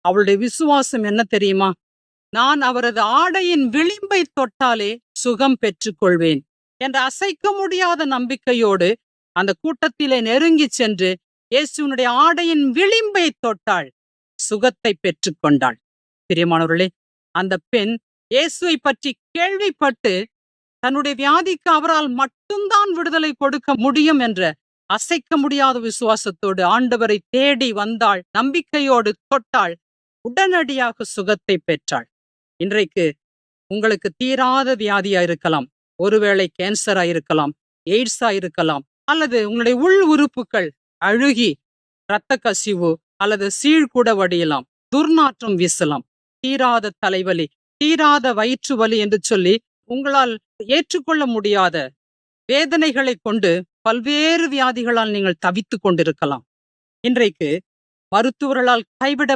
அவளுடைய விசுவாசம் என்ன தெரியுமா? நான் அவரது ஆடையின் விளிம்பை தொட்டாலே சுகம் பெற்றுக்கொள்வேன் என்ற அசைக்க முடியாத நம்பிக்கையோடு அந்த கூட்டத்திலே நெருங்கி சென்று இயேசுனுடைய ஆடையின் விளிம்பை தொட்டாள், சுகத்தை பெற்றுக்கொண்டாள். பிரியமானவர்களே, அந்த பெண் இயேசுவை பற்றி கேள்விப்பட்டு தன்னுடைய வியாதிக்கு அவரால் மட்டும்தான் விடுதலை கொடுக்க முடியும் என்ற அசைக்க முடியாத விசுவாசத்தோடு ஆண்டவரை தேடி வந்தாள், நம்பிக்கையோடு தொட்டாள், உடனடியாக சுகத்தை பெற்றாள். இன்றைக்கு உங்களுக்கு தீராத வியாதியா இருக்கலாம், ஒருவேளை கேன்சரா இருக்கலாம், எய்ட்ஸா இருக்கலாம், அல்லது உங்களுடைய உள் உறுப்புகள் அழுகி இரத்த கசிவு அல்லது சீழ் கூட வடியலாம், துர்நாற்றம் வீசலாம், தீராத தலைவலி, தீராத வயிற்று வலி என்று சொல்லி உங்களால் ஏற்றுக்கொள்ள முடியாத வேதனைகளை கொண்டு பல்வேறு வியாதிகளால் நீங்கள் தவித்துக் கொண்டிருக்கலாம். இன்றைக்கு மருத்துவர்களால் கைவிட